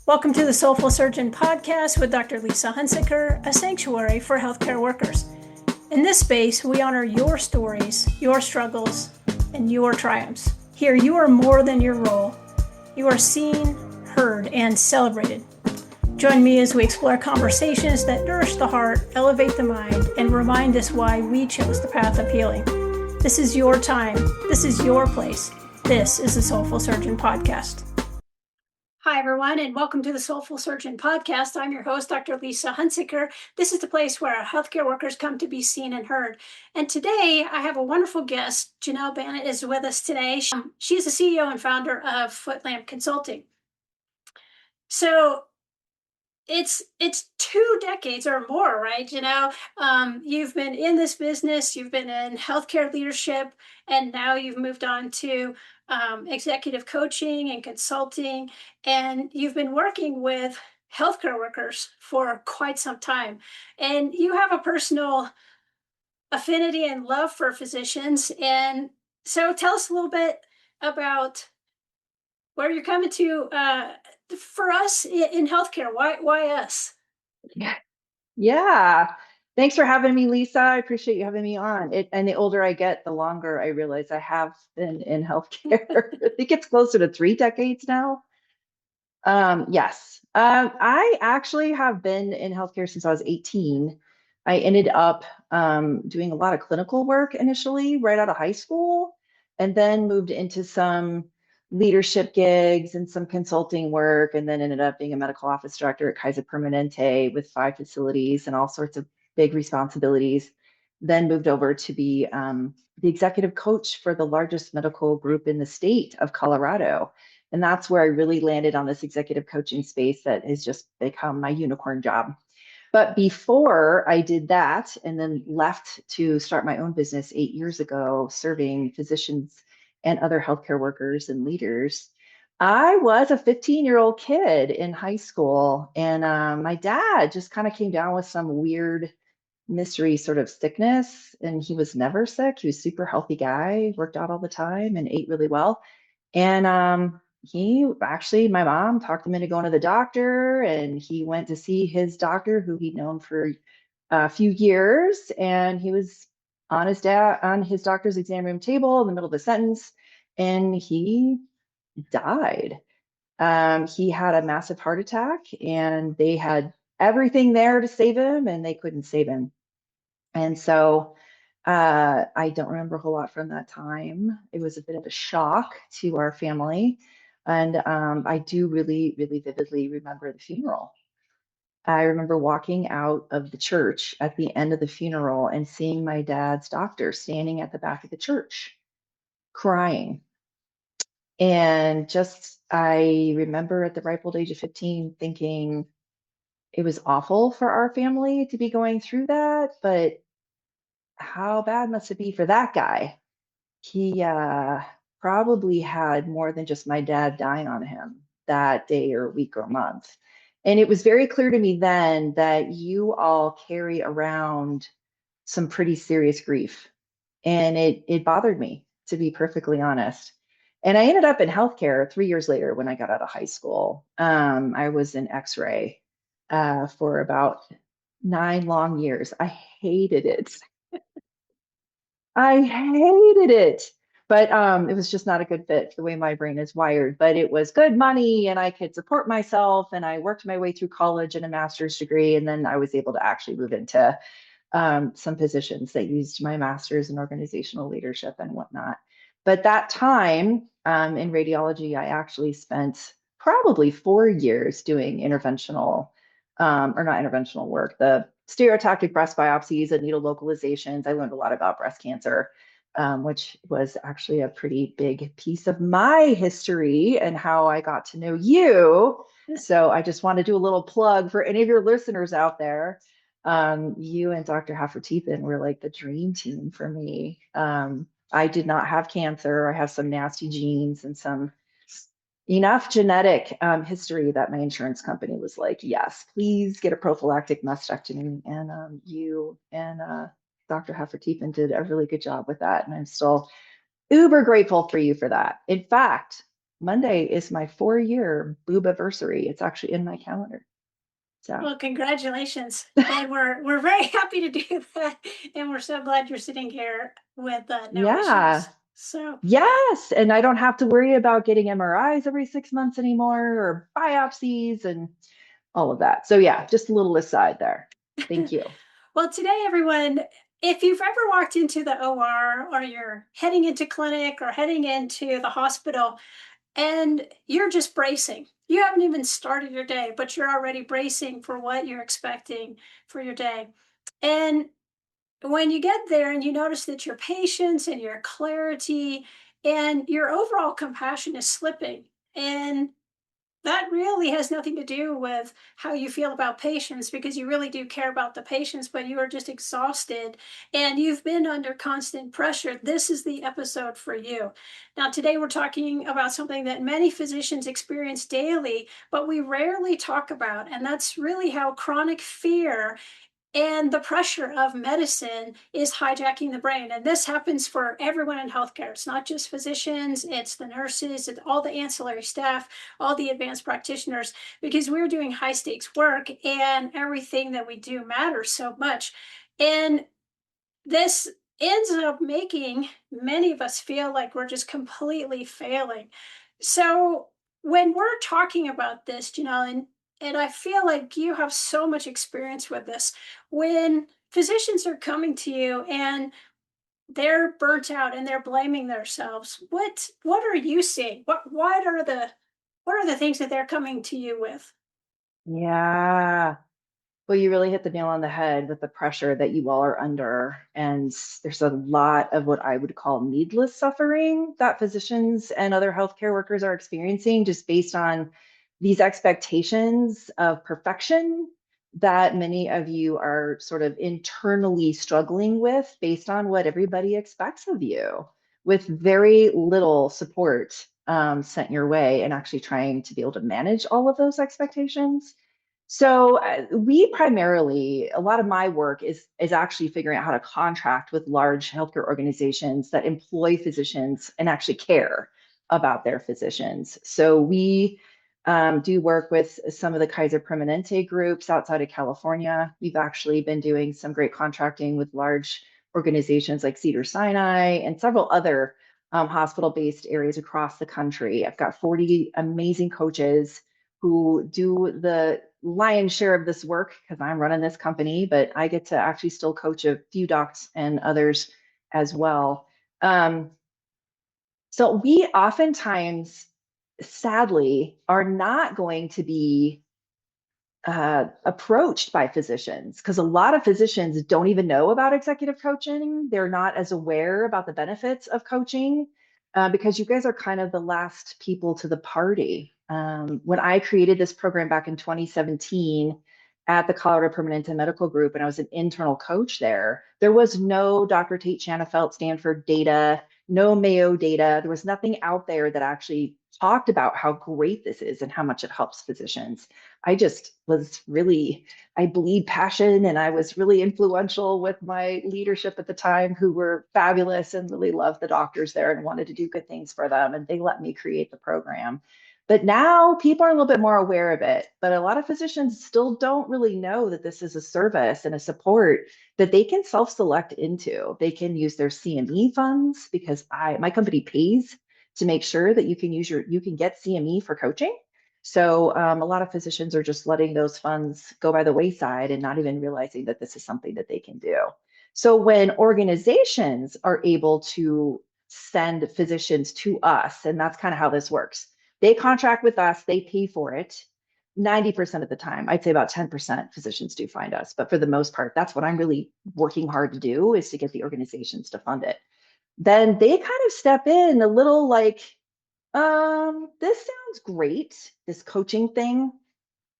Welcome to the Soulful Surgeon Podcast with Dr. Lisa Hunsicker, a sanctuary for healthcare workers. In this space, we honor your stories, your struggles, and your triumphs. Here, you are more than your role. You are seen, heard, and celebrated. Join me as we explore conversations that nourish the heart, elevate the mind, and remind us why we chose the path of healing. This is your time. This is your place. This is the Soulful Surgeon Podcast. Hi, everyone, and welcome to the Soulful Surgeon Podcast. I'm your host, Dr. Lisa Hunsicker. This is the place where healthcare workers come to be seen and heard. And today, I have a wonderful guest. Janelle Banat is with us today. She is the CEO and founder of Footlamp Consulting. So it's 2 decades or more, right? You've been in this business, you've been in healthcare leadership, and now you've moved on to executive coaching and consulting, and you've been working with healthcare workers for quite some time. And you have a personal affinity and love for physicians. And so tell us a little bit about where you're coming to for us in healthcare. Why us? Yeah. Thanks for having me, Lisa. I appreciate you having me on. And the older I get, the longer I realize I have been in healthcare. I think it's closer to 3 decades now. Yes. I actually have been in healthcare since I was 18. I ended up doing a lot of clinical work initially right out of high school, and then moved into some leadership gigs and some consulting work, and then ended up being a medical office director at Kaiser Permanente with 5 facilities and all sorts of big responsibilities. Then moved over to be the executive coach for the largest medical group in the state of Colorado. And that's where I really landed on this executive coaching space that has just become my unicorn job. But before I did that and then left to start my own business 8 years ago, serving physicians and other healthcare workers and leaders, I was a 15-year-old kid in high school. And my dad just kind of came down with some weird mystery sort of sickness. And he was never sick. He was a super healthy guy, worked out all the time and ate really well. And my mom talked him into going to the doctor, and he went to see his doctor who he'd known for a few years. And he was on his doctor's exam room table in the middle of a sentence, and he died. He had a massive heart attack, and they had everything there to save him, and they couldn't save him. And so I don't remember a whole lot from that time. It was a bit of a shock to our family. And I do really, really vividly remember the funeral. I remember walking out of the church at the end of the funeral and seeing my dad's doctor standing at the back of the church crying. And I remember at the ripe old age of 15 thinking it was awful for our family to be going through that, but how bad must it be for that guy? He probably had more than just my dad dying on him that day or week or month. And it was very clear to me then that you all carry around some pretty serious grief. And it bothered me, to be perfectly honest. And I ended up in healthcare 3 years later when I got out of high school. I was in X-ray for about 9 long years. I hated it. I hated it. But it was just not a good fit for the way my brain is wired. But it was good money and I could support myself. And I worked my way through college and a master's degree. And then I was able to actually move into some positions that used my master's in organizational leadership and whatnot. But that time in radiology, I actually spent probably 4 years doing interventional, or not interventional work, the stereotactic breast biopsies and needle localizations. I learned a lot about breast cancer, which was actually a pretty big piece of my history and how I got to know you. So I just want to do a little plug for any of your listeners out there. You and Dr. Haffertepen were like the dream team for me. I did not have cancer. I have some nasty genes and some enough genetic history that my insurance company was like, yes, please get a prophylactic mastectomy. And you and Dr. Haffertepen did a really good job with that. And I'm still uber grateful for you for that. In fact, Monday is my 4-year boobiversary. It's actually in my calendar. So Well, congratulations. And we're very happy to do that. And we're so glad you're sitting here with no yeah. issues. So Yes. And I don't have to worry about getting MRIs every 6 months anymore or biopsies and all of that. So yeah, just a little aside there. Thank you. well, today, everyone, if you've ever walked into the OR or you're heading into clinic or heading into the hospital and you're just bracing, you haven't even started your day, but you're already bracing for what you're expecting for your day. And when you get there and you notice that your patience and your clarity and your overall compassion is slipping, and that really has nothing to do with how you feel about patients because you really do care about the patients, but you are just exhausted and you've been under constant pressure. This is the episode for you. Now, today we're talking about something that many physicians experience daily, but we rarely talk about, and that's really how chronic fear and the pressure of medicine is hijacking the brain. And this happens for everyone in healthcare. It's not just physicians, it's the nurses, it's all the ancillary staff, all the advanced practitioners, because we're doing high stakes work and everything that we do matters so much. And this ends up making many of us feel like we're just completely failing. So when we're talking about this, and I feel like you have so much experience with this, when physicians are coming to you and they're burnt out and they're blaming themselves, what are you seeing? What are the things that they're coming to you with? Yeah. Well, you really hit the nail on the head with the pressure that you all are under. And there's a lot of what I would call needless suffering that physicians and other healthcare workers are experiencing just based on these expectations of perfection that many of you are sort of internally struggling with based on what everybody expects of you, with very little support sent your way and actually trying to be able to manage all of those expectations. So we primarily, a lot of my work is actually figuring out how to contract with large healthcare organizations that employ physicians and actually care about their physicians. So we do work with some of the Kaiser Permanente groups outside of California. We've actually been doing some great contracting with large organizations like Cedars-Sinai and several other hospital-based areas across the country. I've got 40 amazing coaches who do the lion's share of this work because I'm running this company, but I get to actually still coach a few docs and others as well. So we oftentimes, sadly, are not going to be approached by physicians because a lot of physicians don't even know about executive coaching. They're not as aware about the benefits of coaching because you guys are kind of the last people to the party. When I created this program back in 2017 at the Colorado Permanente Medical Group, and I was an internal coach there, there was no Dr. Tate Shanafelt Stanford data, no Mayo data. There was nothing out there that actually talked about how great this is and how much it helps physicians. I just was really, I bleed passion and I was really influential with my leadership at the time who were fabulous and really loved the doctors there and wanted to do good things for them. And they let me create the program. But now people are a little bit more aware of it. But a lot of physicians still don't really know that this is a service and a support that they can self-select into. They can use their CME funds because my company pays to make sure that you can get CME for coaching. So a lot of physicians are just letting those funds go by the wayside and not even realizing that this is something that they can do. So when organizations are able to send physicians to us, and that's kind of how this works, they contract with us, they pay for it. 90% of the time, I'd say about 10% physicians do find us. But for the most part, that's what I'm really working hard to do is to get the organizations to fund it. Then they kind of step in a little like, this sounds great, this coaching thing.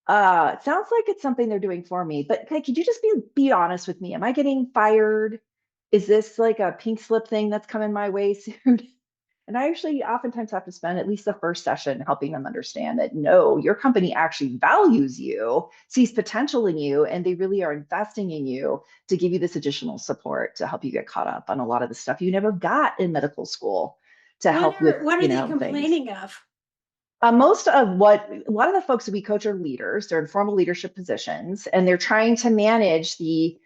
It sounds like it's something they're doing for me, but hey, could you just be honest with me? Am I getting fired? Is this like a pink slip thing that's coming my way soon? And I actually oftentimes have to spend at least the first session helping them understand that no, your company actually values you, sees potential in you, and they really are investing in you to give you this additional support to help you get caught up on a lot of the stuff you never got in medical school to What help with, are what are they things. complaining of? Most of what a lot of the folks that we coach are leaders, they're in formal leadership positions, and they're trying to manage the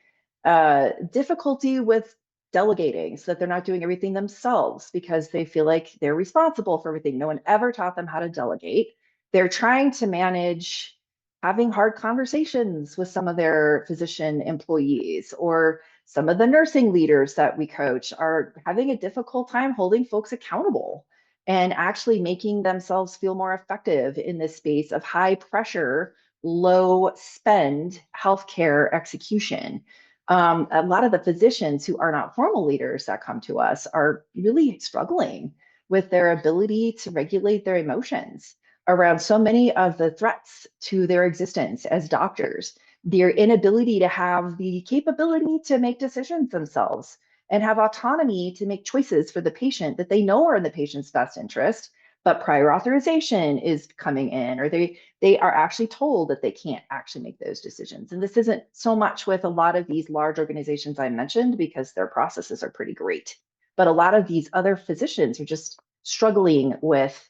difficulty with delegating so that they're not doing everything themselves because they feel like they're responsible for everything. No one ever taught them how to delegate. They're trying to manage having hard conversations with some of their physician employees, or some of the nursing leaders that we coach are having a difficult time holding folks accountable and actually making themselves feel more effective in this space of high pressure, low spend healthcare execution. A lot of the physicians who are not formal leaders that come to us are really struggling with their ability to regulate their emotions around so many of the threats to their existence as doctors, their inability to have the capability to make decisions themselves and have autonomy to make choices for the patient that they know are in the patient's best interest, but prior authorization is coming in, or they are actually told that they can't actually make those decisions. And this isn't so much with a lot of these large organizations I mentioned because their processes are pretty great. But a lot of these other physicians are just struggling with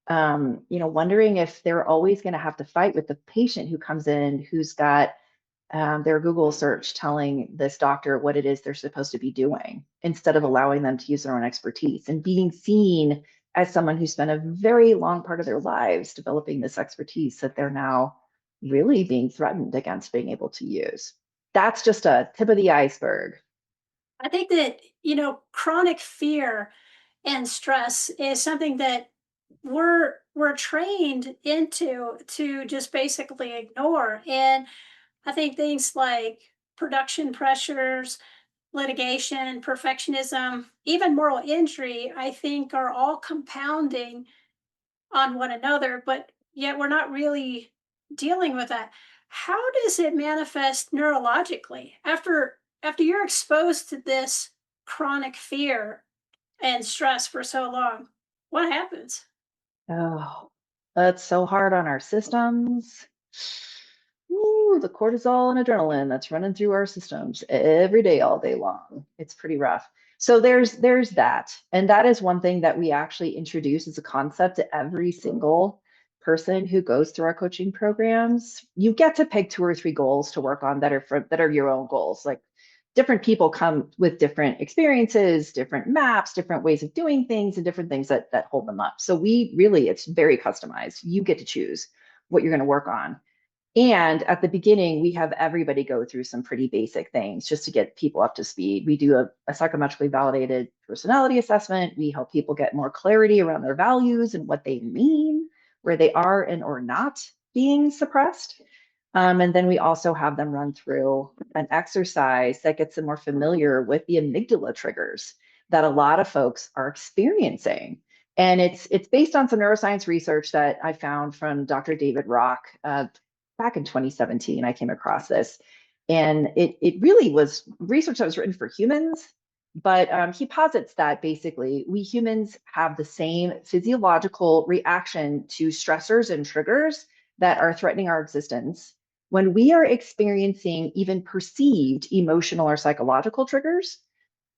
wondering if they're always going to have to fight with the patient who comes in who's got their Google search telling this doctor what it is they're supposed to be doing instead of allowing them to use their own expertise and being seen as someone who spent a very long part of their lives developing this expertise that they're now really being threatened against being able to use. That's just a tip of the iceberg. I think that, chronic fear and stress is something that we're trained into to just basically ignore. And I think things like production pressures, litigation, perfectionism, even moral injury, I think are all compounding on one another, but yet we're not really dealing with that. How does it manifest neurologically after you're exposed to this chronic fear and stress for so long? What happens? Oh, that's so hard on our systems. Ooh, the cortisol and adrenaline that's running through our systems every day, all day long. It's pretty rough. So there's that. And that is one thing that we actually introduce as a concept to every single person who goes through our coaching programs. You get to pick 2 or 3 goals to work on that are your own goals. Like different people come with different experiences, different maps, different ways of doing things, and different things that hold them up. So it's very customized. You get to choose what you're going to work on. And at the beginning, we have everybody go through some pretty basic things just to get people up to speed. We do a psychometrically validated personality assessment. We help people get more clarity around their values and what they mean, where they are and or not being suppressed. And then we also have them run through an exercise that gets them more familiar with the amygdala triggers that a lot of folks are experiencing. And it's based on some neuroscience research that I found from Dr. David Rock back in 2017. I came across this, and it really was research that was written for humans. But he posits that basically we humans have the same physiological reaction to stressors and triggers that are threatening our existence when we are experiencing even perceived emotional or psychological triggers.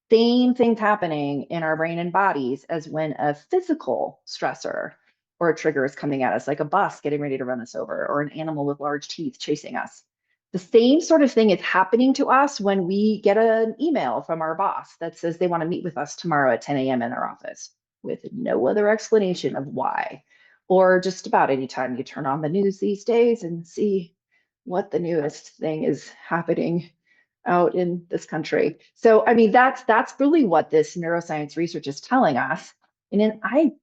Same things happening in our brain and bodies as when a physical stressor or a trigger is coming at us, like a bus getting ready to run us over or an animal with large teeth chasing us. The same sort of thing is happening to us when we get an email from our boss that says they want to meet with us tomorrow at 10 a.m. in their office with no other explanation of why. Or just about any time you turn on the news these days and see what the newest thing is happening out in this country. So, I mean, that's really what this neuroscience research is telling us. And then I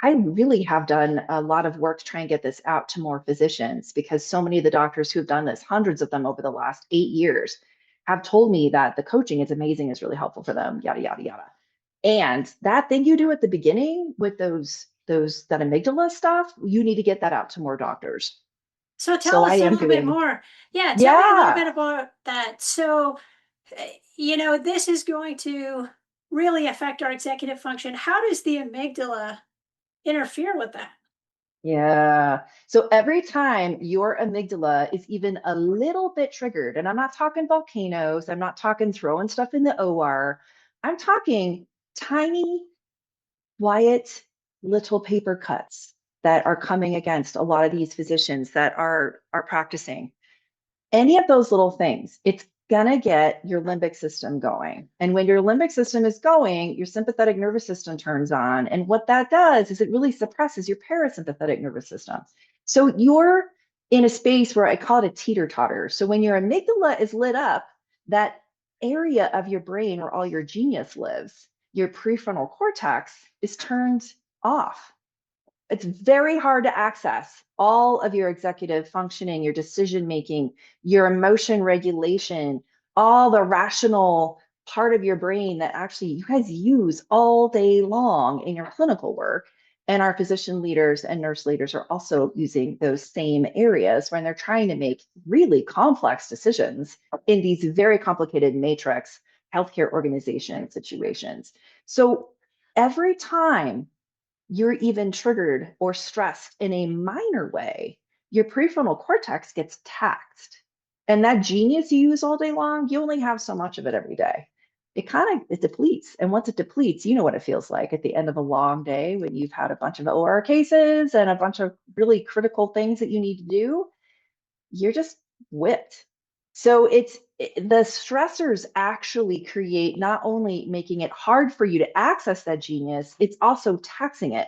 really have done a lot of work to try and get this out to more physicians because so many of the doctors who have done this, hundreds of them over the last 8 years, have told me that the coaching is amazing, is really helpful for them, yada yada yada. And that thing you do at the beginning with that amygdala stuff, you need to get that out to more doctors. So So tell I us a am little bit doing, more. Yeah, tell me a little yeah. bit about that. So, this is going to really affect our executive function. How does the amygdala interfere with that? Yeah. So every time your amygdala is even a little bit triggered, and I'm not talking volcanoes, I'm not talking throwing stuff in the OR, I'm talking tiny, quiet little paper cuts that are coming against a lot of these physicians that are practicing. Any of those little things, it's gonna get your limbic system going. And when your limbic system is going, your sympathetic nervous system turns on. And what that does is it really suppresses your parasympathetic nervous system. So you're in a space where I call it a teeter-totter. So when your amygdala is lit up, that area of your brain where all your genius lives, your prefrontal cortex is turned off. It's very hard to access all of your executive functioning, your decision making, your emotion regulation, all the rational part of your brain that actually you guys use all day long in your clinical work. And our physician leaders and nurse leaders are also using those same areas when they're trying to make really complex decisions in these very complicated matrix healthcare organization situations. So every time you're even triggered or stressed in a minor way, your prefrontal cortex gets taxed. And that genius you use all day long, you only have so much of it every day. It depletes. And once it depletes, you know what it feels like at the end of a long day when you've had a bunch of OR cases and a bunch of really critical things that you need to do. You're just whipped. So the stressors actually create not only making it hard for you to access that genius, it's also taxing it.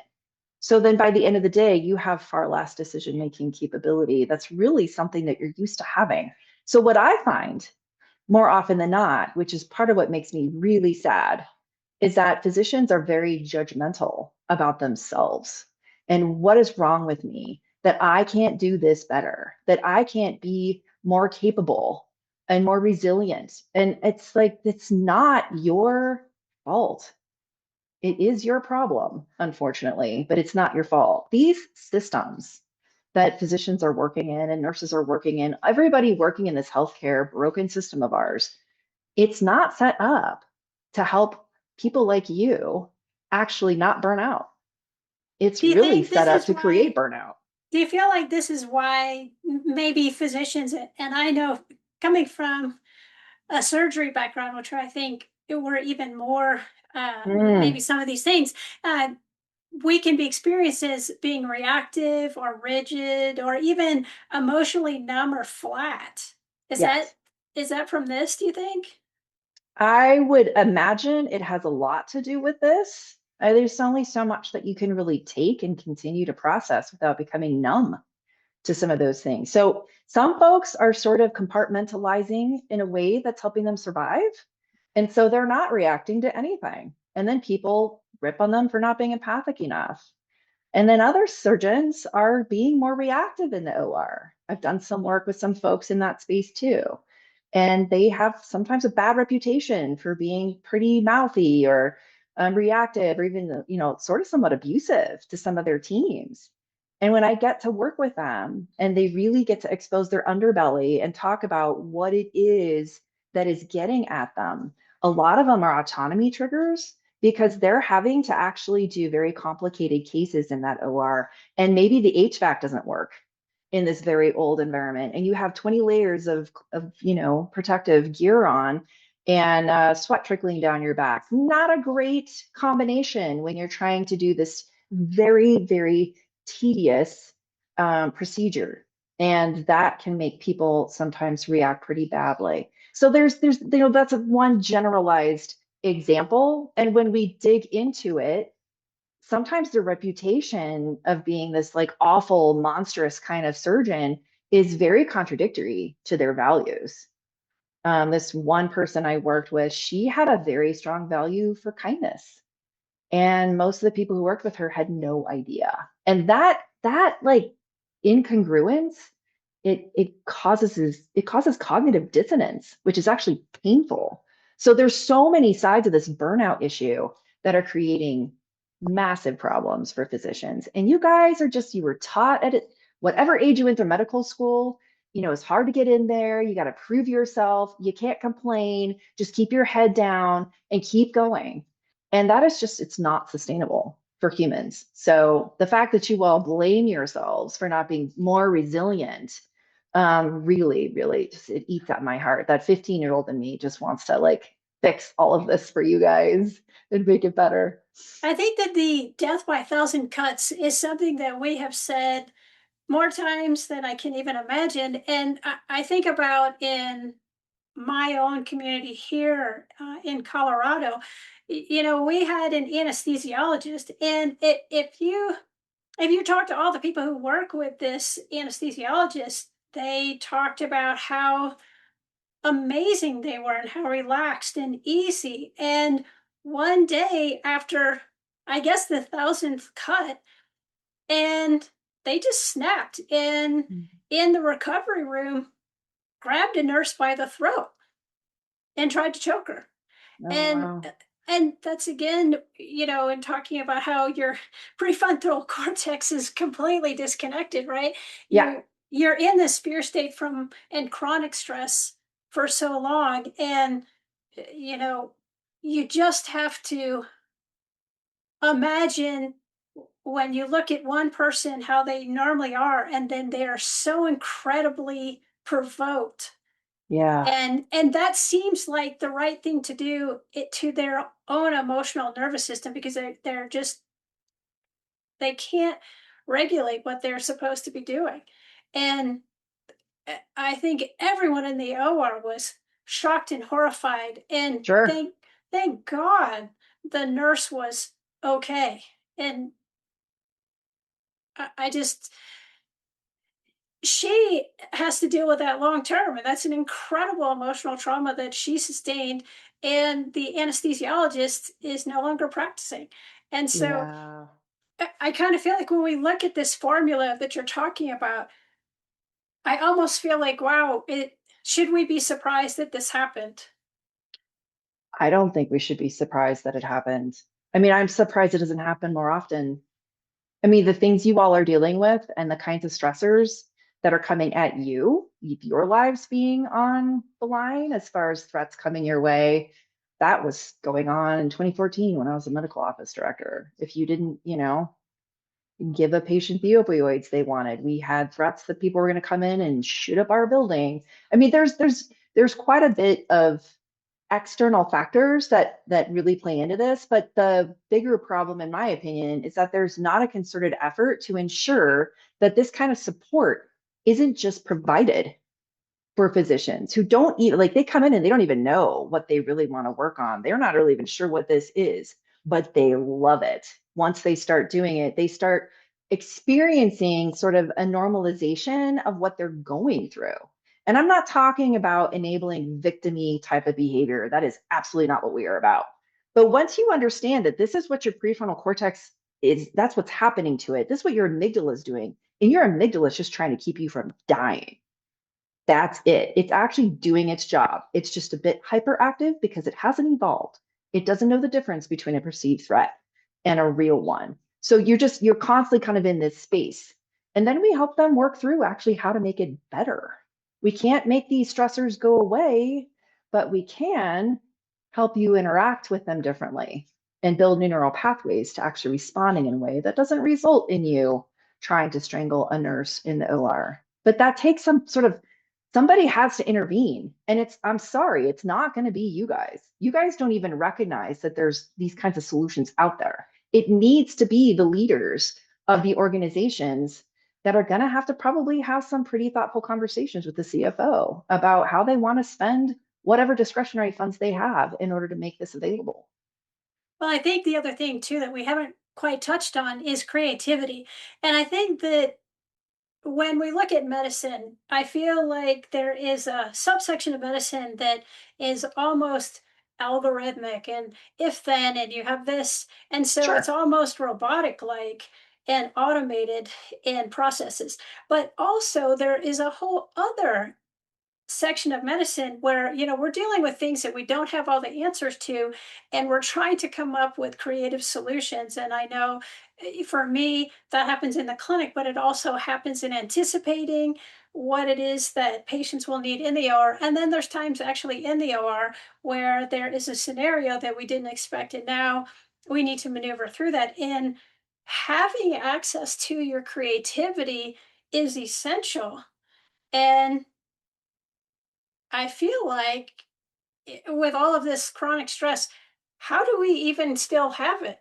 So then by the end of the day, you have far less decision-making capability. That's really something that you're used to having. So what I find more often than not, which is part of what makes me really sad, is that physicians are very judgmental about themselves and what is wrong with me, that I can't do this better, that I can't be more capable and more resilient. And it's like, it's not your fault. It is your problem, unfortunately, but it's not your fault. These systems that physicians are working in and nurses are working in, everybody working in this healthcare broken system of ours, it's not set up to help people like you actually not burn out. It's Do you really think set this up is to create why? burnout. Do you feel like this is why maybe physicians, and I know coming from a surgery background, which I think it were even more, Mm, maybe some of these things, uh, we can be experienced as being reactive or rigid or even emotionally numb or flat. Is yes. that is that from this, do you think? I would imagine it has a lot to do with this. There's only so much that you can really take and continue to process without becoming numb to some of those things. So some folks are sort of compartmentalizing in a way that's helping them survive. And so they're not reacting to anything. And then people rip on them for not being empathic enough. And then other surgeons are being more reactive in the OR. I've done some work with some folks in that space too. And they have sometimes a bad reputation for being pretty mouthy or reactive or even, sort of somewhat abusive to some of their teams. And when I get to work with them and they really get to expose their underbelly and talk about what it is that is getting at them, a lot of them are autonomy triggers because they're having to actually do very complicated cases in that OR. And maybe the HVAC doesn't work in this very old environment. And you have 20 layers of protective gear on and sweat trickling down your back. Not a great combination when you're trying to do this very, very tedious procedure. And that can make people sometimes react pretty badly. So there's that's one generalized example. And when we dig into it, sometimes the reputation of being this like awful, monstrous kind of surgeon is very contradictory to their values. This one person I worked with, she had a very strong value for kindness. And most of the people who worked with her had no idea. And that like incongruence, it causes cognitive dissonance, which is actually painful. So there's so many sides of this burnout issue that are creating massive problems for physicians. And you guys are just, you were taught at it, whatever age you went through medical school, it's hard to get in there. You got to prove yourself. You can't complain. Just keep your head down and keep going. And that is just, it's not sustainable for humans. So the fact that you all blame yourselves for not being more resilient, really, really just, it eats at my heart. That 15-year-old in me just wants to like fix all of this for you guys and make it better. I think that the death by 1,000 cuts is something that we have said more times than I can even imagine. And I think about in my own community here in Colorado, we had an anesthesiologist, and if you talk to all the people who work with this anesthesiologist, they talked about how amazing they were and how relaxed and easy. And one day after, I guess, the 1,000th cut, and they just snapped and in the recovery room, grabbed a nurse by the throat and tried to choke her. Oh, And wow. and that's again, in talking about how your prefrontal cortex is completely disconnected, right? Yeah. You're in this fear state from and chronic stress for so long, and you know, you just have to imagine when you look at one person how they normally are, and then they are so incredibly provoked, Yeah. and that seems like the right thing to do it to their own emotional nervous system, because they're just they can't regulate what they're supposed to be doing. And I think everyone in the OR was shocked and horrified, and Sure. thank God the nurse was okay. And I just she has to deal with that long term, and that's an incredible emotional trauma that she sustained, and the anesthesiologist is no longer practicing. And so Yeah. I kind of feel like when we look at this formula that you're talking about, I almost feel like, wow, it should we be surprised that this happened? I don't think we should be surprised that it happened. I mean, I'm surprised it doesn't happen more often. I mean, the things you all are dealing with and the kinds of stressors that are coming at you, your lives being on the line as far as threats coming your way, that was going on in 2014 when I was a medical office director. If you didn't, give a patient the opioids they wanted, we had threats that people were going to come in and shoot up our building. I mean, there's quite a bit of external factors that really play into this, but the bigger problem in my opinion is that there's not a concerted effort to ensure that this kind of support isn't just provided for physicians who don't even, like, they come in and they don't even know what they really want to work on. They're not really even sure what this is, but they love it. Once they start doing it, they start experiencing sort of a normalization of what they're going through. And I'm not talking about enabling victimy type of behavior. That is absolutely not what we are about. But once you understand that this is what your prefrontal cortex is, that's what's happening to it. This is what your amygdala is doing. And your amygdala is just trying to keep you from dying. That's it. It's actually doing its job. It's just a bit hyperactive because it hasn't evolved. It doesn't know the difference between a perceived threat and a real one. So you're constantly kind of in this space. And then we help them work through actually how to make it better. We can't make these stressors go away, but we can help you interact with them differently and build new neural pathways to actually responding in a way that doesn't result in you trying to strangle a nurse in the OR. But that takes some sort of somebody has to intervene. And I'm sorry, it's not going to be you guys. You guys don't even recognize that there's these kinds of solutions out there. It needs to be the leaders of the organizations that are going to have to probably have some pretty thoughtful conversations with the CFO about how they want to spend whatever discretionary funds they have in order to make this available. Well, I think the other thing too that we haven't quite touched on is creativity. And I think that when we look at medicine, I feel like there is a subsection of medicine that is almost algorithmic and if then, and you have this. And so it's Sure. almost robotic like and automated in processes. But also, there is a whole other section of medicine where we're dealing with things that we don't have all the answers to, and we're trying to come up with creative solutions. And I know for me that happens in the clinic, but it also happens in anticipating what it is that patients will need in the OR. And then there's times actually in the OR where there is a scenario that we didn't expect, and now we need to maneuver through that. And having access to your creativity is essential. And I feel like with all of this chronic stress, how do we even still have it?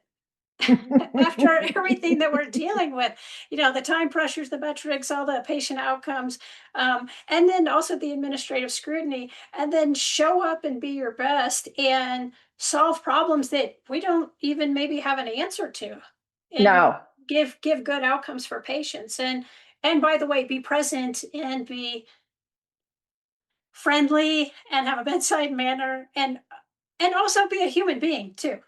after everything that we're dealing with, the time pressures, the metrics, all the patient outcomes, and then also the administrative scrutiny, and then show up and be your best and solve problems that we don't even maybe have an answer to, and No. give good outcomes for patients. And by the way, be present and be friendly and have a bedside manner, and also be a human being too.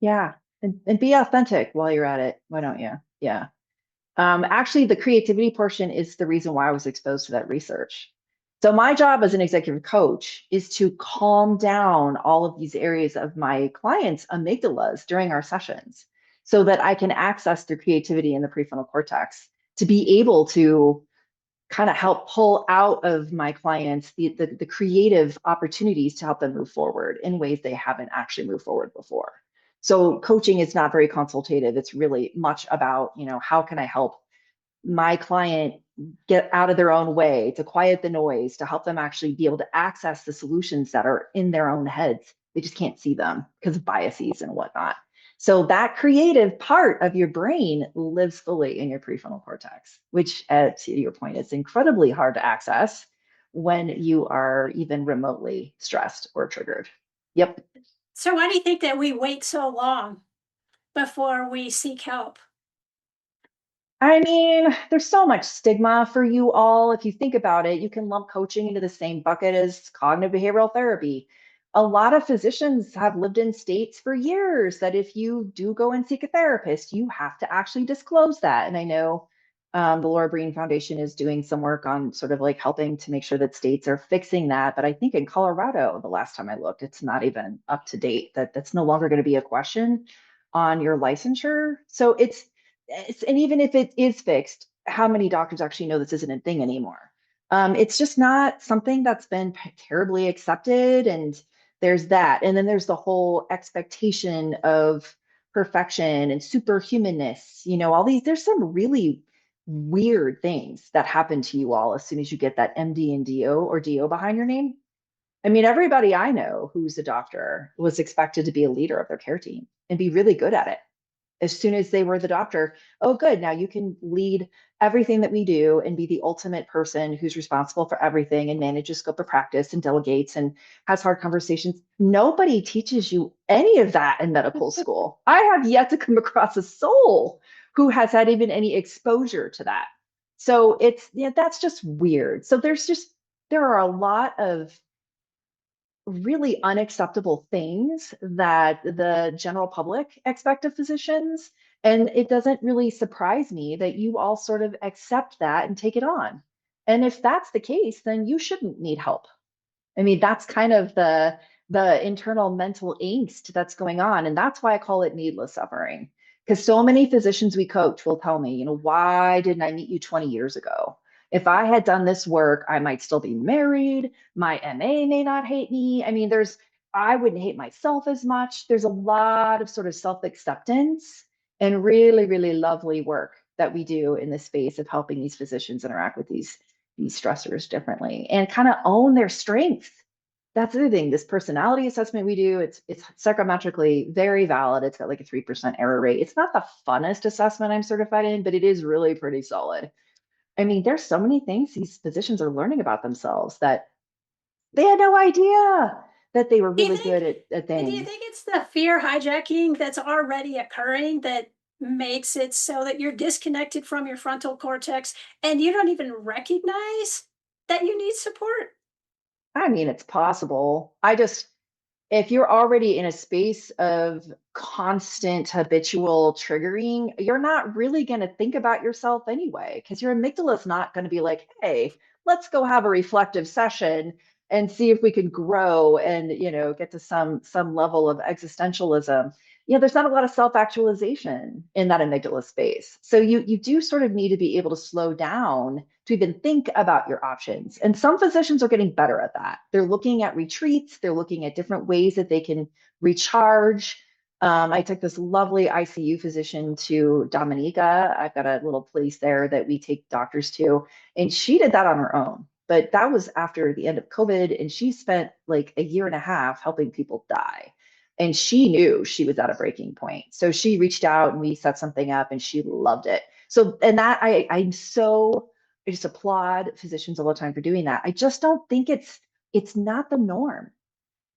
Yeah. And be authentic while you're at it. Why don't you? Yeah. Actually, the creativity portion is the reason why I was exposed to that research. So my job as an executive coach is to calm down all of these areas of my clients' amygdalas during our sessions so that I can access their creativity in the prefrontal cortex to be able to kind of help pull out of my clients the creative opportunities to help them move forward in ways they haven't actually moved forward before. So coaching is not very consultative. It's really much about, how can I help my client get out of their own way, to quiet the noise, to help them actually be able to access the solutions that are in their own heads. They just can't see them because of biases and whatnot. So that creative part of your brain lives fully in your prefrontal cortex, which, to your point, is incredibly hard to access when you are even remotely stressed or triggered. Yep. So why do you think that we wait so long before we seek help? I mean, there's so much stigma for you all. If you think about it, you can lump coaching into the same bucket as cognitive behavioral therapy. A lot of physicians have lived in states for years that if you do go and seek a therapist, you have to actually disclose that. And I know the Laura Breen Foundation is doing some work on sort of like helping to make sure that states are fixing that. But I think in Colorado, the last time I looked, it's not even up to date. That's no longer going to be a question on your licensure. So and even if it is fixed, how many doctors actually know this isn't a thing anymore? It's just not something that's been terribly accepted. And there's that. And then there's the whole expectation of perfection and superhumanness. All these, there's some really weird things that happen to you all as soon as you get that MD and DO or DO behind your name. I mean, everybody I know who's a doctor was expected to be a leader of their care team and be really good at it as soon as they were the doctor. Oh, good. Now you can lead everything that we do and be the ultimate person who's responsible for everything and manages scope of practice and delegates and has hard conversations. Nobody teaches you any of that in medical school. I have yet to come across a soul who has had even any exposure to that. So that's just weird. So there are a lot of really unacceptable things that the general public expect of physicians. And it doesn't really surprise me that you all sort of accept that and take it on. And if that's the case, then you shouldn't need help. I mean, that's kind of the internal mental angst that's going on. And that's why I call it needless suffering. Because so many physicians we coach will tell me, why didn't I meet you 20 years ago? If I had done this work, I might still be married. My MA may not hate me. I mean, I wouldn't hate myself as much. There's a lot of sort of self-acceptance and really, really lovely work that we do in the space of helping these physicians interact with these stressors differently and kind of own their strengths. That's the other thing. This personality assessment we do, it's psychometrically very valid. It's got like a 3% error rate. It's not the funnest assessment I'm certified in, but it is really pretty solid. I mean, there's so many things these physicians are learning about themselves that they had no idea that they were Do you really think? good at Do you things. think it's the fear hijacking that's already occurring that makes it so that you're disconnected from your frontal cortex and you don't even recognize that you need support? I mean, it's possible. If you're already in a space of constant habitual triggering, you're not really going to think about yourself anyway, because your amygdala is not going to be like, hey, let's go have a reflective session and see if we can grow and get to some level of existentialism. There's not a lot of self-actualization in that amygdala space. So you do sort of need to be able to slow down to even think about your options. And some physicians are getting better at that. They're looking at retreats, they're looking at different ways that they can recharge. I took this lovely ICU physician to Dominica. I've got a little place there that we take doctors to, and she did that on her own. But that was after the end of COVID, and she spent like a year and a half helping people die. And she knew she was at a breaking point. So she reached out and we set something up and she loved it. So, and that I just applaud physicians all the time for doing that. I just don't think it's not the norm.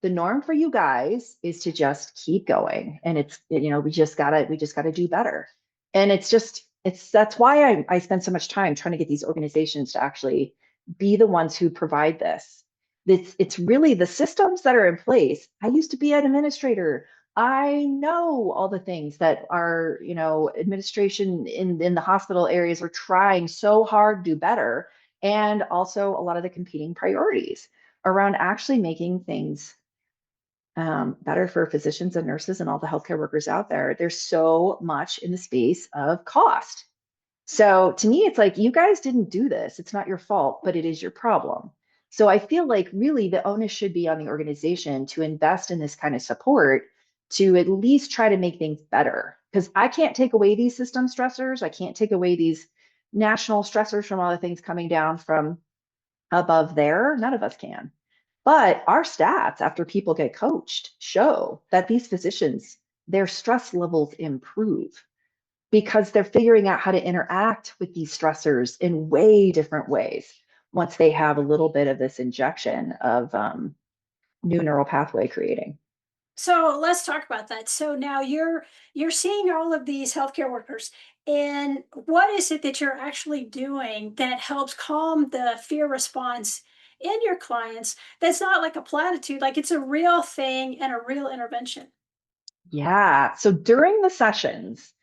The norm for you guys is to just keep going. And we just gotta do better. And that's why I spend so much time trying to get these organizations to actually be the ones who provide this. It's really the systems that are in place. I used to be an administrator. I know all the things that our, administration in the hospital areas are trying so hard to do better, and also a lot of the competing priorities around actually making things better for physicians and nurses and all the healthcare workers out there. There's so much in the space of cost. So to me, it's like, you guys didn't do this. It's not your fault, but it is your problem. So I feel like really the onus should be on the organization to invest in this kind of support to at least try to make things better. Because I can't take away these system stressors. I can't take away these national stressors from all the things coming down from above there. None of us can. But our stats after people get coached show that these physicians, their stress levels improve because they're figuring out how to interact with these stressors in way different ways once they have a little bit of this injection of new neural pathway creating. So let's talk about that. So now you're seeing all of these healthcare workers, and what is it that you're actually doing that helps calm the fear response in your clients? That's not like a platitude, like it's a real thing and a real intervention. Yeah. So during the sessions,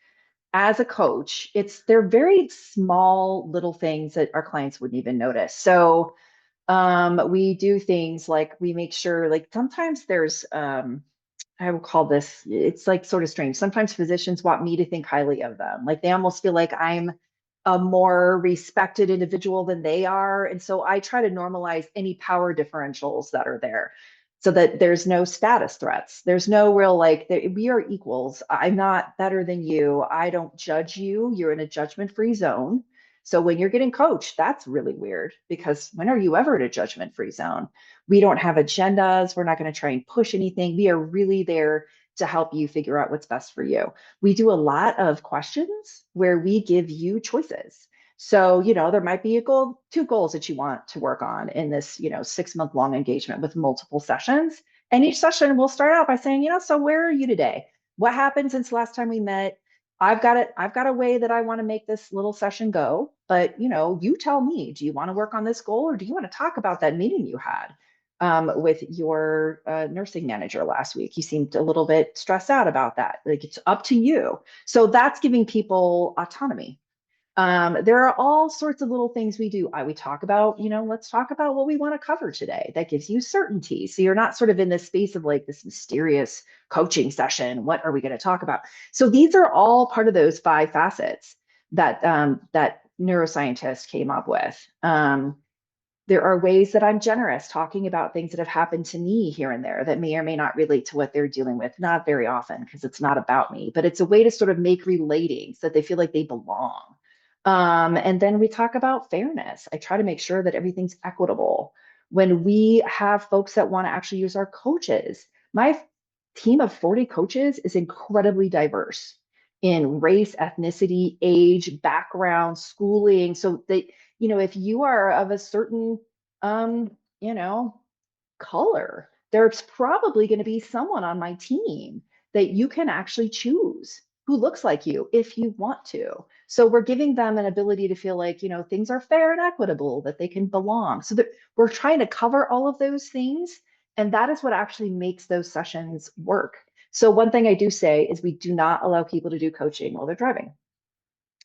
as a coach, they're very small little things that our clients wouldn't even notice. So we do things like we make sure, like sometimes there's I will call this, it's like sort of strange. Sometimes physicians want me to think highly of them. Like they almost feel like I'm a more respected individual than they are. And so I try to normalize any power differentials that are there so that there's no status threats. There's no real like, we are equals. I'm not better than you. I don't judge you. You're in a judgment free zone. So when you're getting coached, that's really weird because when are you ever in a judgment free zone? We don't have agendas. We're not going to try and push anything. We are really there to help you figure out what's best for you. We do a lot of questions where we give you choices. So, there might be two goals that you want to work on in this, 6-month long engagement with multiple sessions. And each session will start out by saying, so where are you today? What happened since last time we met? I've got it. I've got a way that I want to make this little session go. But, you tell me, do you want to work on this goal or do you want to talk about that meeting you had? With your nursing manager last week. You seemed a little bit stressed out about that. Like it's up to you. So that's giving people autonomy. There are all sorts of little things we do. We talk about, let's talk about what we want to cover today. That gives you certainty. So you're not sort of in this space of like this mysterious coaching session. What are we going to talk about? So these are all part of those 5 facets that neuroscientists came up with. There are ways that I'm generous talking about things that have happened to me here and there that may or may not relate to what they're dealing with. Not very often because it's not about me, but it's a way to sort of make relating so that they feel like they belong. And then we talk about fairness. I try to make sure that everything's equitable. When we have folks that want to actually use our coaches, my team of 40 coaches is incredibly diverse in race, ethnicity, age, background, schooling. So they, if you are of a certain, um, you know, color, there's probably going to be someone on my team that you can actually choose who looks like you if you want to. So we're giving them an ability to feel like, things are fair and equitable, that they can belong. So that we're trying to cover all of those things. And that is what actually makes those sessions work. So one thing I do say is we do not allow people to do coaching while they're driving.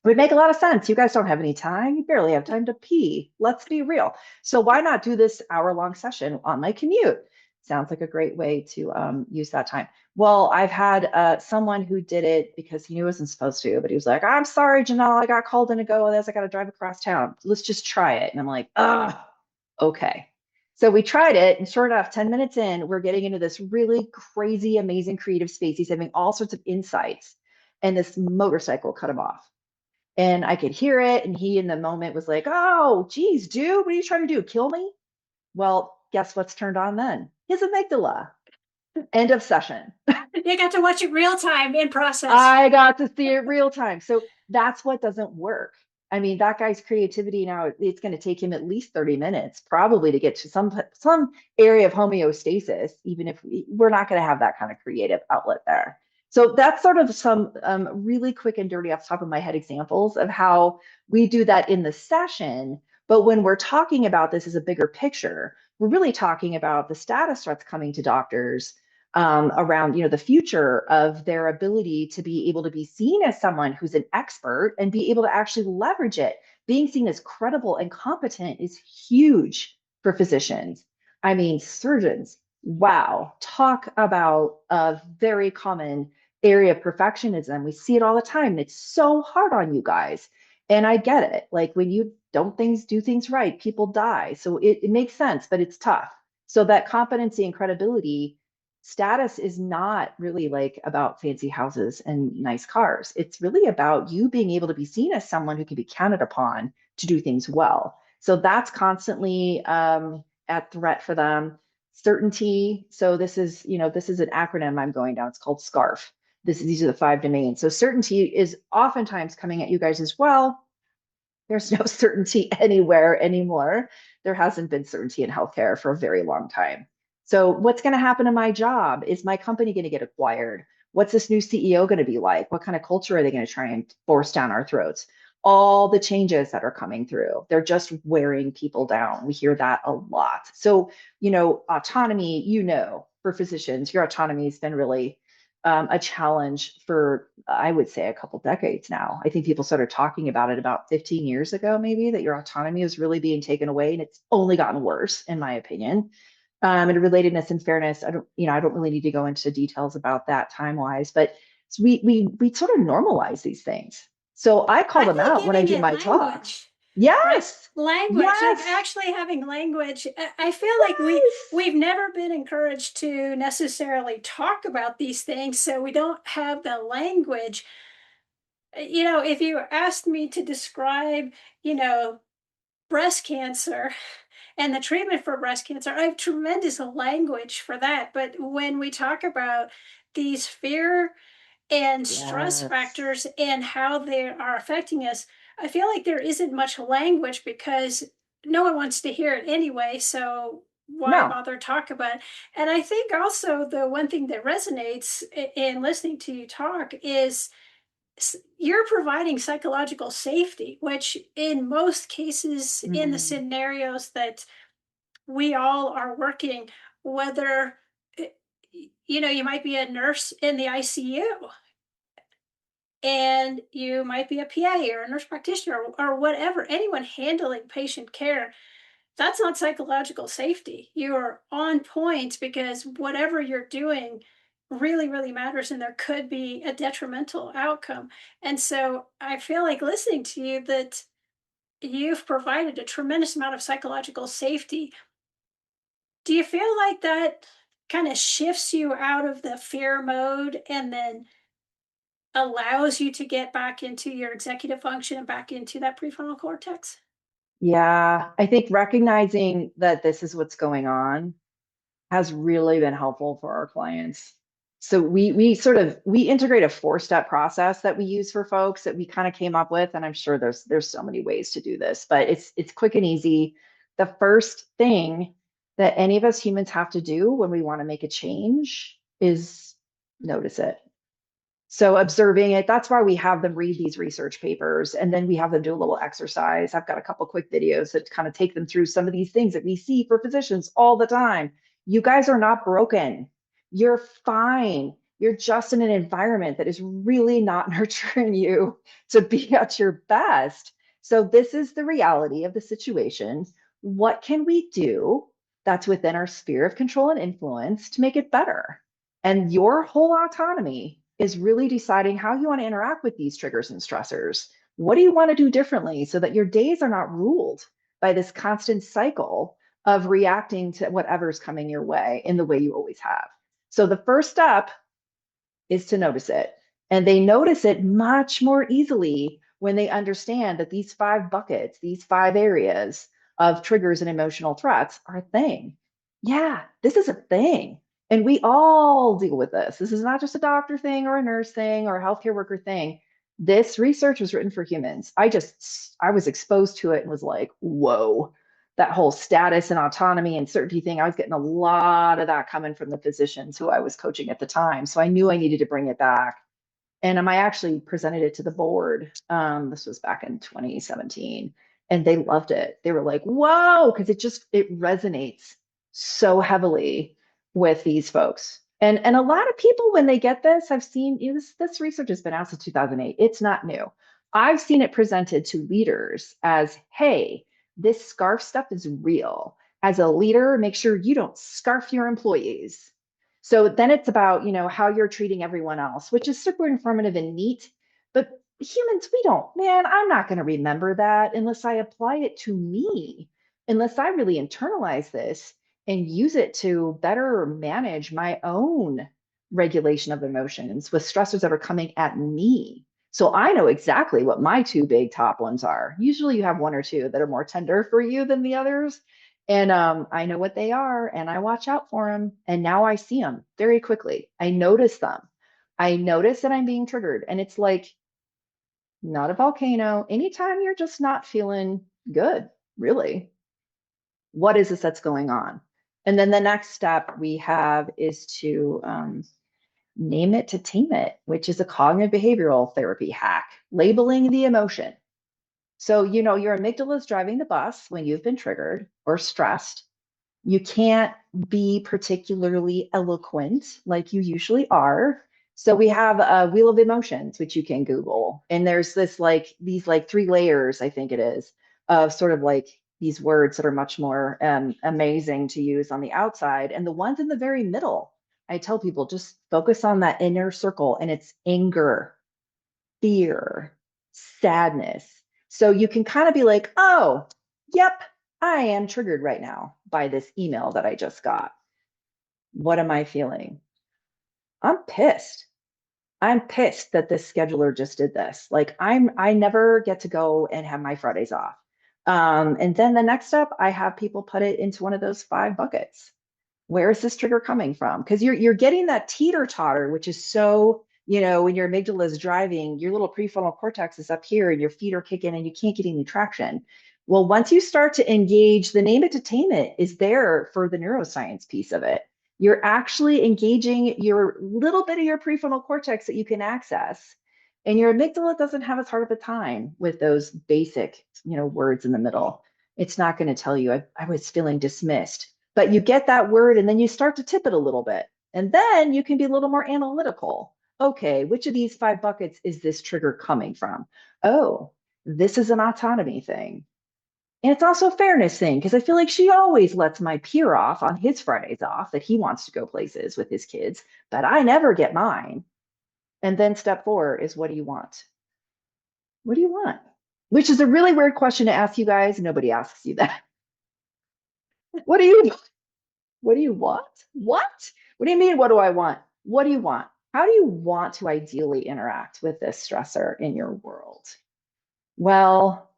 It would make a lot of sense. You guys don't have any time. You barely have time to pee. Let's be real. So why not do this hour-long session on my commute? Sounds like a great way to use that time. Well, I've had someone who did it because he knew he wasn't supposed to, but he was like, I'm sorry, Janelle, I got called in to go with this. I got to drive across town. Let's just try it. And I'm like, okay. So we tried it, and sure enough, 10 minutes in, we're getting into this really crazy, amazing creative space. He's having all sorts of insights, and this motorcycle cut him off. And I could hear it. And he, in the moment, was like, oh, geez, dude, what are you trying to do? Kill me? Well, guess what's turned on then? His amygdala. End of session. You got to watch it real time in process. I got to see it real time. So that's what doesn't work. I mean, that guy's creativity now, it's going to take him at least 30 minutes probably to get to some area of homeostasis, even if we're not going to have that kind of creative outlet there. So that's sort of some really quick and dirty off the top of my head examples of how we do that in the session. But when we're talking about this as a bigger picture, we're really talking about the status threats coming to doctors around the future of their ability to be able to be seen as someone who's an expert and be able to actually leverage it. Being seen as credible and competent is huge for physicians. I mean, surgeons, wow, talk about a very common area of perfectionism. We see it all the time, and it's so hard on you guys. And I get it. Like when you don't do things right, people die. So it makes sense, but it's tough. So that competency and credibility status is not really like about fancy houses and nice cars. It's really about you being able to be seen as someone who can be counted upon to do things well. So that's constantly at threat for them. Certainty. So this is an acronym I'm going down. It's called SCARF. These are the 5 domains. So certainty is oftentimes coming at you guys as well. There's no certainty anywhere anymore. There hasn't been certainty in healthcare for a very long time. So what's going to happen to my job? Is my company going to get acquired? What's this new CEO going to be like? What kind of culture are they going to try and force down our throats? All the changes that are coming through, they're just wearing people down. We hear that a lot. So, autonomy, for physicians, your autonomy has been really a challenge for, I would say, a couple decades now. I think people started talking about it about 15 years ago, maybe, that your autonomy is really being taken away, and it's only gotten worse, in my opinion. And relatedness and fairness, I don't really need to go into details about that time wise, but we sort of normalize these things. So I call I them think out when I giving do it my talk. language, right? Yes, Language, like yes, actually having language. I feel like yes. we've never been encouraged to necessarily talk about these things, so we don't have the language. If you asked me to describe, you know, breast cancer and the treatment for breast cancer, I have tremendous language for that. But when we talk about these fear and stress Yes. factors and how they are affecting us, I feel like there isn't much language because no one wants to hear it anyway. So why No. bother talk about it? And I think also the one thing that resonates in listening to you talk is you're providing psychological safety, which in most cases, in the Mm. scenarios that we all are working, whether you might be a nurse in the ICU and you might be a PA or a nurse practitioner or whatever, anyone handling patient care, that's not psychological safety. You're on point because whatever you're doing really, really matters, and there could be a detrimental outcome. And so I feel like listening to you that you've provided a tremendous amount of psychological safety. Do you feel like that kind of shifts you out of the fear mode and then allows you to get back into your executive function and back into that prefrontal cortex? Yeah, I think recognizing that this is what's going on has really been helpful for our clients. So we integrate a 4-step process that we use for folks that we kind of came up with, and I'm sure there's so many ways to do this, but it's quick and easy. The first thing that any of us humans have to do when we want to make a change is notice it. So observing it, that's why we have them read these research papers, and then we have them do a little exercise. I've got a couple quick videos that kind of take them through some of these things that we see for physicians all the time. You guys are not broken. You're fine. You're just in an environment that is really not nurturing you to be at your best. So this is the reality of the situation. What can we do that's within our sphere of control and influence to make it better? And your whole autonomy is really deciding how you want to interact with these triggers and stressors. What do you want to do differently so that your days are not ruled by this constant cycle of reacting to whatever's coming your way in the way you always have? So the first step is to notice it. And they notice it much more easily when they understand that these 5 buckets, these 5 areas of triggers and emotional threats are a thing. Yeah, this is a thing. And we all deal with this. This is not just a doctor thing or a nurse thing or a healthcare worker thing. This research was written for humans. I was exposed to it and was like, whoa, that whole status and autonomy and certainty thing. I was getting a lot of that coming from the physicians who I was coaching at the time. So I knew I needed to bring it back. And I actually presented it to the board. This was back in 2017, and they loved it. They were like, whoa, because it resonates so heavily with these folks. And a lot of people, when they get this, I've seen this research has been out since 2008. It's not new. I've seen it presented to leaders as, hey, this scarf stuff is real. As a leader, make sure you don't scarf your employees. So then it's about, how you're treating everyone else, which is super informative and neat. But humans, we don't, man, I'm not going to remember that unless I apply it to me, unless I really internalize this and use it to better manage my own regulation of emotions with stressors that are coming at me. So I know exactly what my two big top ones are. Usually you have one or two that are more tender for you than the others. And I know what they are and I watch out for them. And now I see them very quickly. I notice them. I notice that I'm being triggered. And it's like not a volcano. Anytime you're just not feeling good, really, what is this that's going on? And then the next step we have is to name it to tame it, which is a cognitive behavioral therapy hack, labeling the emotion. So, your amygdala is driving the bus when you've been triggered or stressed. You can't be particularly eloquent like you usually are. So we have a wheel of emotions, which you can Google. And there's these three layers, I think it is, of sort of like these words that are much more amazing to use on the outside. And the ones in the very middle, I tell people just focus on that inner circle, and it's anger, fear, sadness. So you can kind of be like, oh, yep, I am triggered right now by this email that I just got. What am I feeling? I'm pissed. I'm pissed that this scheduler just did this. Like I never get to go and have my Fridays off. And then the next step, I have people put it into one of those 5 buckets. Where is this trigger coming from? Because you're getting that teeter totter, which is so, when your amygdala is driving, your little prefrontal cortex is up here and your feet are kicking and you can't get any traction. Well, once you start to engage, the name it to tame it is there for the neuroscience piece of it. You're actually engaging your little bit of your prefrontal cortex that you can access. And your amygdala doesn't have as hard of a time with those basic, words in the middle. It's not going to tell you, I was feeling dismissed. But you get that word and then you start to tip it a little bit. And then you can be a little more analytical. Okay, which of these 5 buckets is this trigger coming from? Oh, this is an autonomy thing. And it's also a fairness thing because I feel like she always lets my peer off on his Fridays off that he wants to go places with his kids, but I never get mine. And then step 4 is, what do you want? What do you want? Which is a really weird question to ask you guys. Nobody asks you that. What do you What do you want? What? What do you mean? What do I want? What do you want? How do you want to ideally interact with this stressor in your world? Well,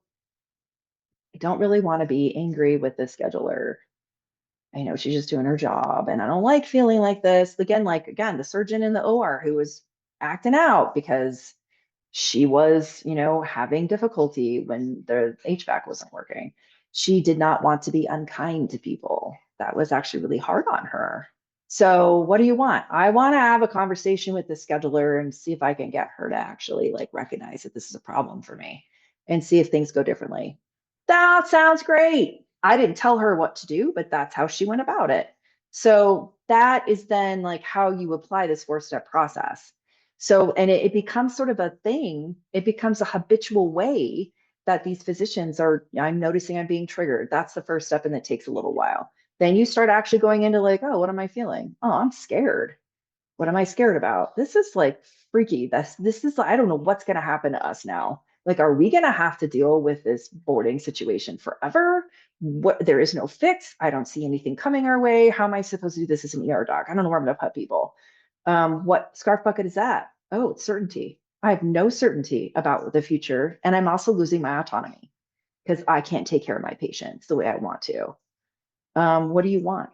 I don't really want to be angry with the scheduler. I know she's just doing her job, and I don't like feeling like this. Again, the surgeon in the OR who was acting out because she was, having difficulty when the HVAC wasn't working. She did not want to be unkind to people. That was actually really hard on her. So what do you want? I want to have a conversation with the scheduler and see if I can get her to actually recognize that this is a problem for me and see if things go differently. That sounds great. I didn't tell her what to do, but that's how she went about it. So that is then how you apply this 4-step process. So, and it becomes sort of a thing. It becomes a habitual way that these physicians are, I'm noticing I'm being triggered. That's the first step, and it takes a little while. Then you start actually going into oh, what am I feeling? Oh, I'm scared. What am I scared about? This is freaky. This is, I don't know what's going to happen to us now. Are we going to have to deal with this boarding situation forever? There is no fix. I don't see anything coming our way. How am I supposed to do this as an ER doc? I don't know where I'm going to put people. What scarf bucket is that? Oh, it's certainty. I have no certainty about the future. And I'm also losing my autonomy because I can't take care of my patients the way I want to. What do you want?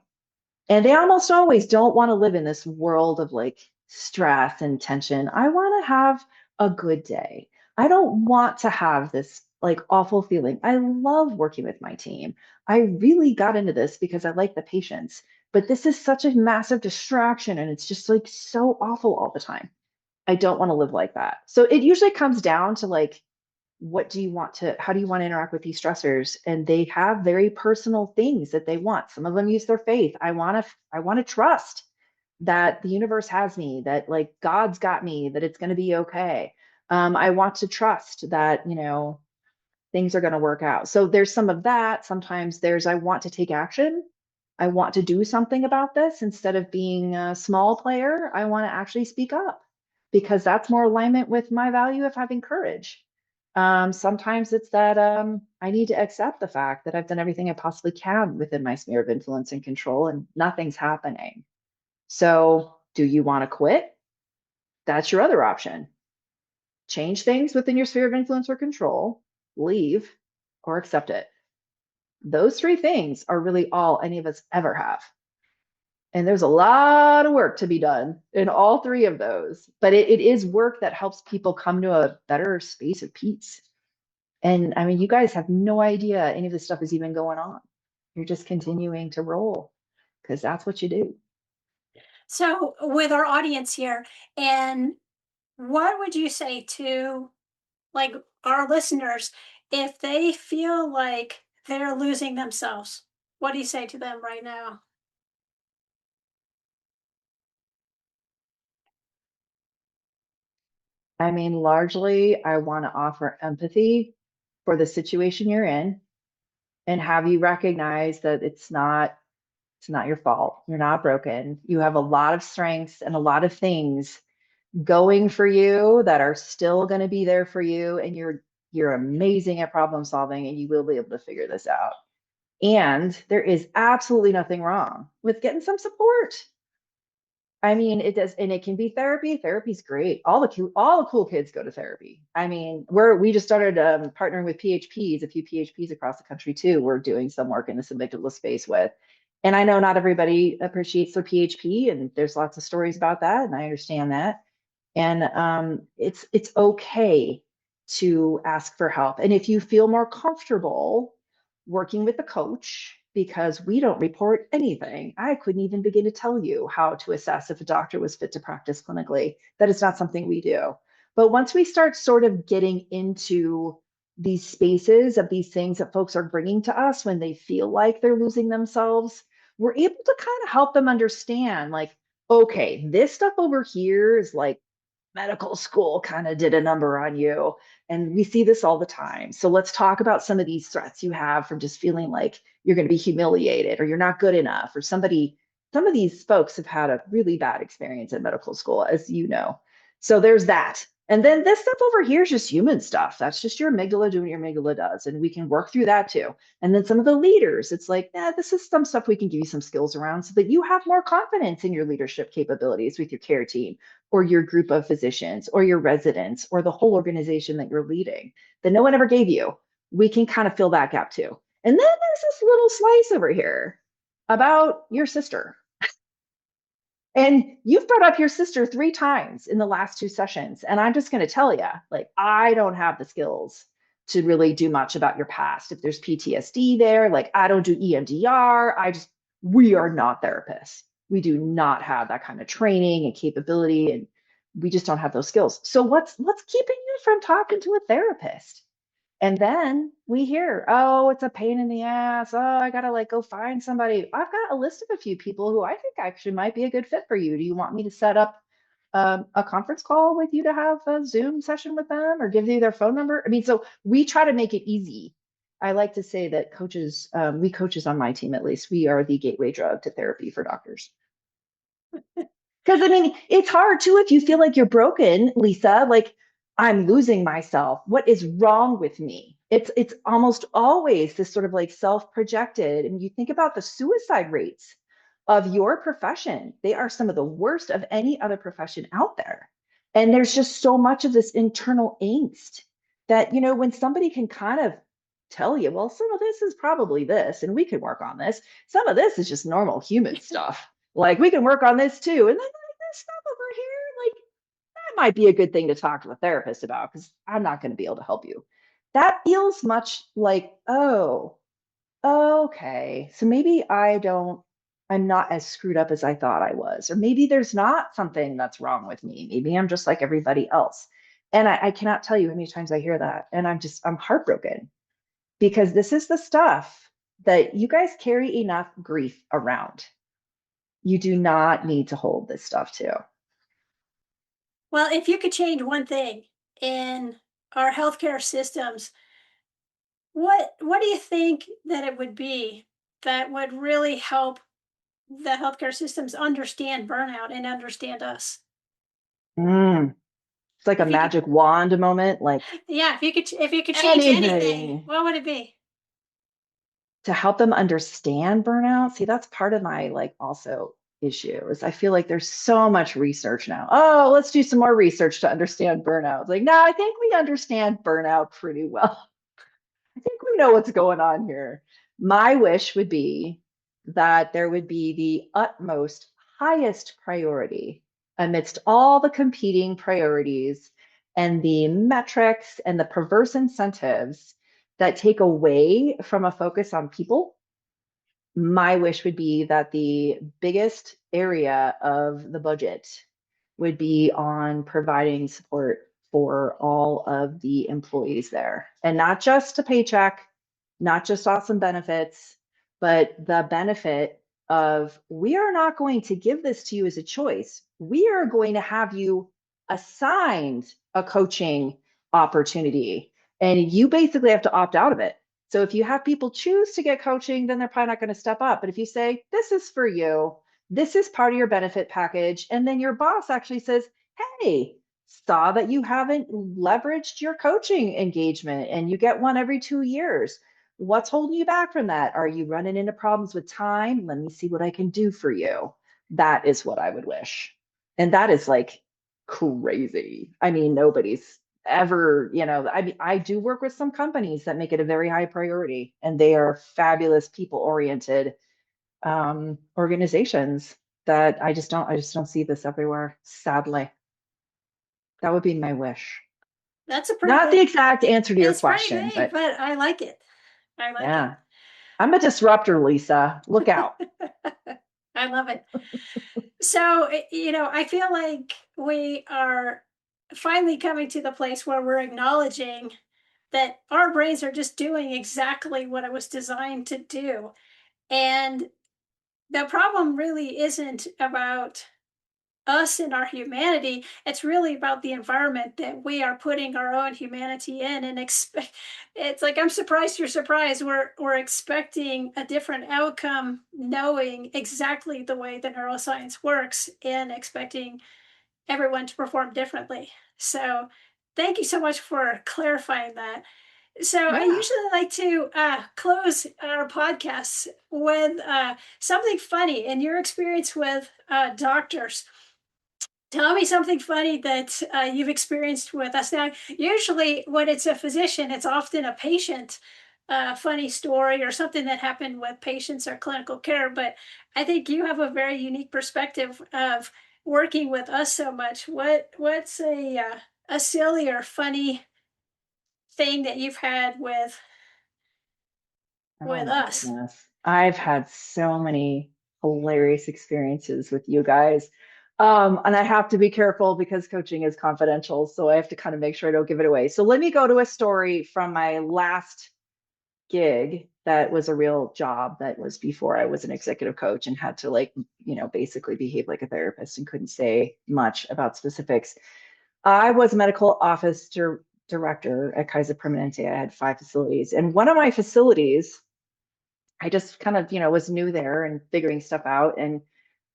And they almost always don't want to live in this world of like stress and tension. I want to have a good day. I don't want to have this like awful feeling. I love working with my team. I really got into this because I like the patients, but this is such a massive distraction and it's just like so awful all the time. I don't want to live like that. So it usually comes down to like, how do you want to interact with these stressors? And they have very personal things that they want. Some of them use their faith. I want to trust that the universe has me, that like God's got me, that it's going to be okay. I want to trust that, things are going to work out. So there's some of that. Sometimes I want to take action. I want to do something about this instead of being a small player. I want to actually speak up because that's more alignment with my value of having courage. Sometimes it's that I need to accept the fact that I've done everything I possibly can within my sphere of influence and control, and nothing's happening. So, do you want to quit? That's your other option. Change things within your sphere of influence or control, leave, or accept it. Those three things are really all any of us ever have. And there's a lot of work to be done in all three of those, but it is work that helps people come to a better space of peace. And I mean, you guys have no idea any of this stuff is even going on. You're just continuing to roll because that's what you do. So, with our audience here, and what would you say to like our listeners if they feel like they're losing themselves? What do you say to them right now? I mean, largely, I want to offer empathy for the situation you're in and have you recognize that it's not your fault. You're not broken. You have a lot of strengths and a lot of things going for you that are still going to be there for you, and you're amazing at problem solving and you will be able to figure this out. And there is absolutely nothing wrong with getting some support. I mean, it does, and it can be therapy. Therapy's great. All the cool kids go to therapy. I mean, we just started partnering with PHPs, a few PHPs across the country too. We're doing some work in this amygdala space with, and I know not everybody appreciates their PHP, and there's lots of stories about that, and I understand that. And it's okay to ask for help. And if you feel more comfortable working with a coach, because we don't report anything, I couldn't even begin to tell you how to assess if a doctor was fit to practice clinically. That is not something we do. But once we start sort of getting into these spaces of these things that folks are bringing to us when they feel like they're losing themselves, we're able to kind of help them understand like, okay, this stuff over here is like medical school kind of did a number on you. And we see this all the time. So let's talk about some of these threats you have from just feeling like you're going to be humiliated or you're not good enough, or some of these folks have had a really bad experience in medical school, as you know. So there's that. And then this stuff over here is just human stuff. That's just your amygdala doing what your amygdala does. And we can work through that too. And then some of the leaders, it's like, this is some stuff we can give you some skills around so that you have more confidence in your leadership capabilities with your care team or your group of physicians or your residents or the whole organization that you're leading that no one ever gave you. We can kind of fill that gap too. And then there's this little slice over here about your sister. And you've brought up your sister 3 times in the last 2 sessions. And I'm just going to tell you, like, I don't have the skills to really do much about your past. If there's PTSD there, like, I don't do EMDR. We are not therapists. We do not have that kind of training and capability. And we just don't have those skills. So what's keeping you from talking to a therapist? And then we hear, oh, it's a pain in the ass. Oh, I got to like go find somebody. I've got a list of a few people who I think actually might be a good fit for you. Do you want me to set up a conference call with you to have a Zoom session with them or give you their phone number? I mean, so we try to make it easy. I like to say that we coaches on my team, at least, we are the gateway drug to therapy for doctors. Because I mean, it's hard too if you feel like you're broken, Lisa, like I'm losing myself. What is wrong with me? It's almost always this sort of like self-projected. And you think about the suicide rates of your profession. They are some of the worst of any other profession out there. And there's just so much of this internal angst that, when somebody can kind of tell you, well, some of this is probably this, and we can work on this. Some of this is just normal human stuff. Like we can work on this too. And then like, this stuff over here, like that might be a good thing to talk to a therapist about because I'm not going to be able to help you. That feels much like, oh, okay. So maybe I'm not as screwed up as I thought I was. Or maybe there's not something that's wrong with me. Maybe I'm just like everybody else. And I cannot tell you how many times I hear that. And I'm heartbroken because this is the stuff that you guys carry enough grief around. You do not need to hold this stuff too. Well, if you could change one thing in our healthcare systems, what do you think that it would be that would really help the healthcare systems understand burnout and understand us? Mm, it's like a If you could, magic wand moment, like yeah, if you could change anything, anything what would it be? to help them understand burnout. See, that's part of my like also issue is I feel like there's so much research now. Oh, let's do some more research to understand burnout. It's like, no, I think we understand burnout pretty well. I think we know what's going on here. My wish would be that there would be the utmost, highest priority amidst all the competing priorities and the metrics and the perverse incentives that take away from a focus on people. My wish would be that the biggest area of the budget would be on providing support for all of the employees there. And not just a paycheck, not just awesome benefits, but the benefit of we are not going to give this to you as a choice. We are going to have you assigned a coaching opportunity, and you basically have to opt out of it. So if you have people choose to get coaching, then they're probably not going to step up. But if you say, this is for you, this is part of your benefit package, and then your boss actually says, hey, saw that you haven't leveraged your coaching engagement and you get one every 2 years. What's holding you back from that? Are you running into problems with time? Let me see what I can do for you. That is what I would wish. And that is like crazy. I mean, nobody's ever, I do work with some companies that make it a very high priority, and they are fabulous people oriented organizations that I just don't see this everywhere, sadly. That would be my wish. That's a pretty Not the big. exact answer to your It's pretty question, big, but but I like it. I like it. yeah, I'm a disruptor, Lisa. Look out. I love it. So, I feel like we are finally coming to the place where we're acknowledging that our brains are just doing exactly what it was designed to do. And the problem really isn't about us and our humanity. It's really about the environment that we are putting our own humanity in and expect. It's like I'm surprised you're surprised. We're expecting a different outcome, knowing exactly the way the neuroscience works and expecting everyone to perform differently. So thank you so much for clarifying that. So I Yeah. usually like to close our podcasts with something funny in your experience with doctors. Tell me something funny that you've experienced with us. Now, usually when it's a physician, it's often a patient funny story or something that happened with patients or clinical care. But I think you have a very unique perspective of working with us so much. What's a silly or funny thing that you've had Oh with my us? goodness. I've had so many hilarious experiences with you guys. And I have to be careful because coaching is confidential. So I have to kind of make sure I don't give it away. So let me go to a story from my last gig that was a real job that was before I was an executive coach and had to like, basically behave like a therapist and couldn't say much about specifics. I was a medical office director at Kaiser Permanente. I had 5 facilities, and one of my facilities, I just kind of, was new there and figuring stuff out. And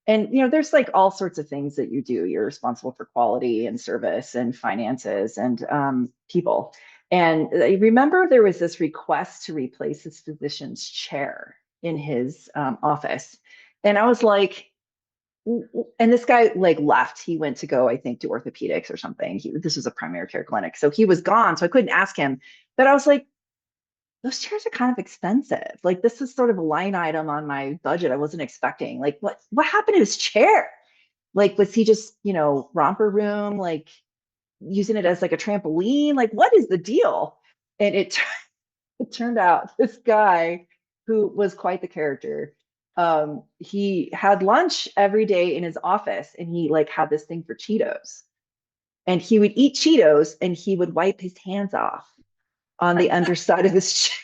there's like all sorts of things that you do. You're responsible for quality and service and finances and people. And I remember there was this request to replace his physician's chair in his office. And I was like, and this guy like left. He went to go, I think, to orthopedics or something. This was a primary care clinic. So he was gone. So I couldn't ask him. But I was like, those chairs are kind of expensive. Like this is sort of a line item on my budget I wasn't expecting. Like what happened to his chair? Like was he just, romper room, like using it as like a trampoline? Like what is the deal? And it turned out this guy who was quite the character. He had lunch every day in his office and he like had this thing for Cheetos. And he would eat Cheetos and he would wipe his hands off on the underside of his chair.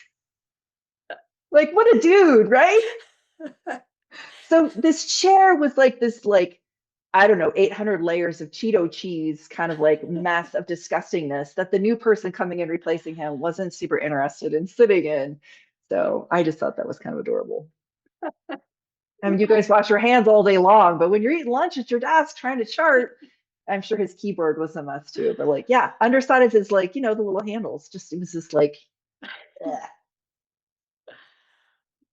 Like, what a dude, right? So this chair was like this, like, I don't know, 800 layers of Cheeto cheese kind of like mess of disgustingness that the new person coming in replacing him wasn't super interested in sitting in. So I just thought that was kind of adorable. I mean, you guys wash your hands all day long, but when you're eating lunch at your desk trying to chart, I'm sure his keyboard was a mess too. But like, yeah, underside of his like, the little handles, just it was just like, ugh.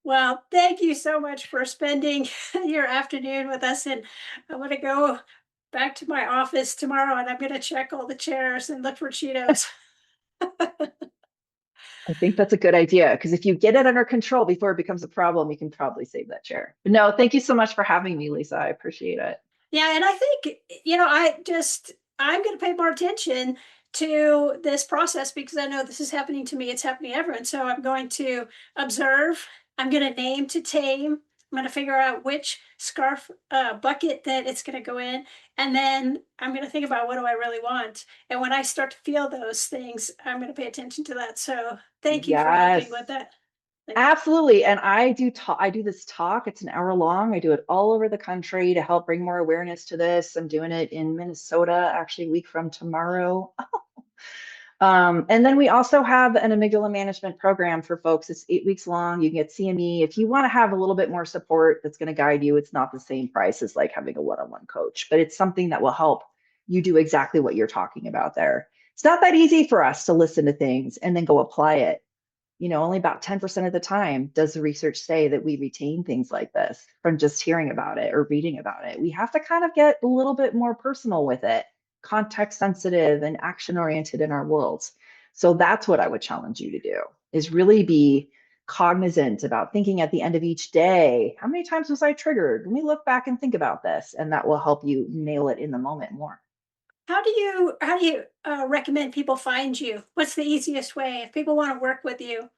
Well, thank you so much for spending your afternoon with us. And I'm going to go back to my office tomorrow and I'm going to check all the chairs and look for Cheetos. I think that's a good idea because if you get it under control before it becomes a problem, you can probably save that chair. But no, thank you so much for having me, Lisa. I appreciate it. Yeah. And I think, I'm going to pay more attention to this process because I know this is happening to me. It's happening to everyone. So I'm going to observe. I'm going to name to tame. I'm going to figure out which scarf bucket that it's going to go in. And then I'm going to think about what do I really want. And when I start to feel those things, I'm going to pay attention to that. So thank you for helping Yes, with that. absolutely. And I do this talk. It's an hour long. I do it all over the country to help bring more awareness to this. I'm doing it in Minnesota, actually a week from tomorrow. And then we also have an amygdala management program for folks. It's 8 weeks long. You can get CME. If you want to have a little bit more support that's going to guide you, it's not the same price as like having a one-on-one coach, but it's something that will help you do exactly what you're talking about there. It's not that easy for us to listen to things and then go apply it. Only about 10% of the time does the research say that we retain things like this from just hearing about it or reading about it. We have to kind of get a little bit more personal with it, context sensitive and action oriented in our worlds. So that's what I would challenge you to do is really be cognizant about thinking at the end of each day, how many times was I triggered? Let me look back and think about this, and that will help you nail it in the moment more. How do you recommend people find you? What's the easiest way if people want to work with you?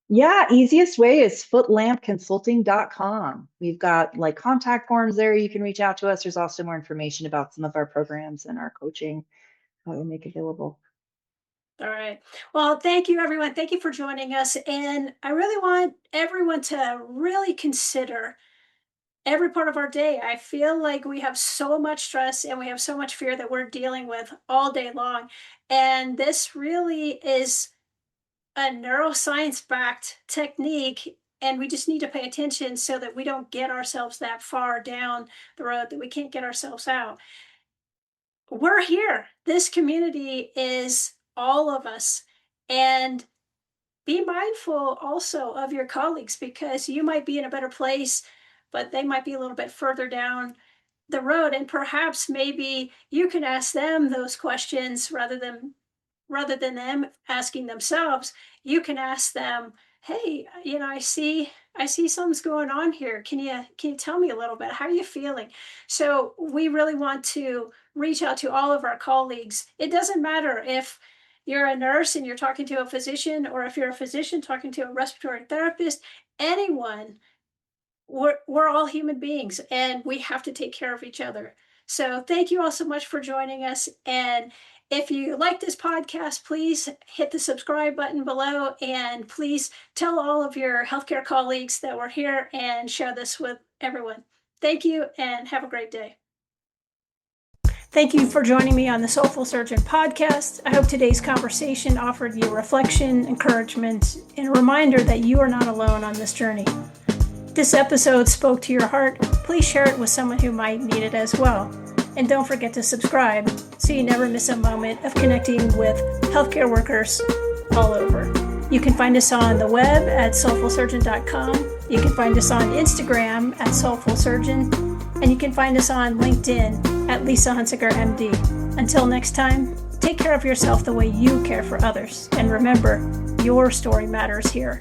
Yeah, easiest way is footlampconsulting.com. We've got like contact forms there. You can reach out to us. There's also more information about some of our programs and our coaching that we make available. All right. Well, thank you, everyone. Thank you for joining us. And I really want everyone to really consider every part of our day. I feel like we have so much stress and we have so much fear that we're dealing with all day long. And this really is a neuroscience backed technique. And we just need to pay attention so that we don't get ourselves that far down the road that we can't get ourselves out. We're here. This community is all of us. And be mindful also of your colleagues because you might be in a better place, but they might be a little bit further down the road. And perhaps maybe you can ask them those questions rather than them asking themselves. You can ask them, hey, I see something's going on here. Can you tell me a little bit? How are you feeling? So we really want to reach out to all of our colleagues. It doesn't matter if you're a nurse and you're talking to a physician, or if you're a physician talking to a respiratory therapist, anyone, we're all human beings and we have to take care of each other. So thank you all so much for joining us. And if you like this podcast, please hit the subscribe button below and please tell all of your healthcare colleagues that we're here and share this with everyone. Thank you and have a great day. Thank you for joining me on the Soulful Surgeon Podcast. I hope today's conversation offered you reflection, encouragement, and a reminder that you are not alone on this journey. If this episode spoke to your heart, please share it with someone who might need it as well. And don't forget to subscribe so you never miss a moment of connecting with healthcare workers all over. You can find us on the web at soulfulsurgeon.com. You can find us on Instagram at Soulful Surgeon. And you can find us on LinkedIn at Lisa Hunsicker, MD. Until next time, take care of yourself the way you care for others. And remember, your story matters here.